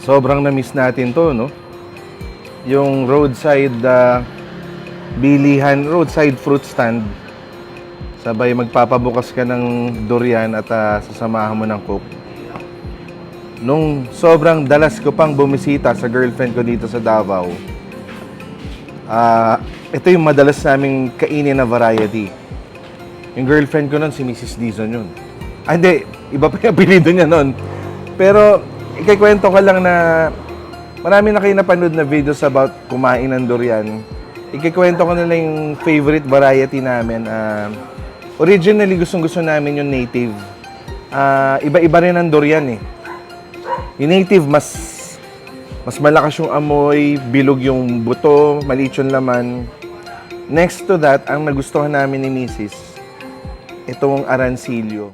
Sobrang na-miss natin to, no? Yung roadside bilihan, roadside fruit stand. Sabay magpapabukas ka ng durian at sasamahan mo ng coke. Nung sobrang dalas ko pang bumisita sa girlfriend ko dito sa Davao, ito yung madalas naming kainin na variety. Yung girlfriend ko nun, si Mrs. Dizon yun. Hindi, iba pa yung apelido niya nun. Pero, ikikwento ko lang na marami na kayo napanood na videos about kumain ng durian. Ikikwento ko na lang yung favorite variety namin. Originally, gustong-gusto namin yung native. Iba-iba rin ang durian eh. Yung native, mas malakas yung amoy, bilog yung buto, maliit yung laman. Next to that, ang nagustuhan namin ni Mrs., itong arancillo.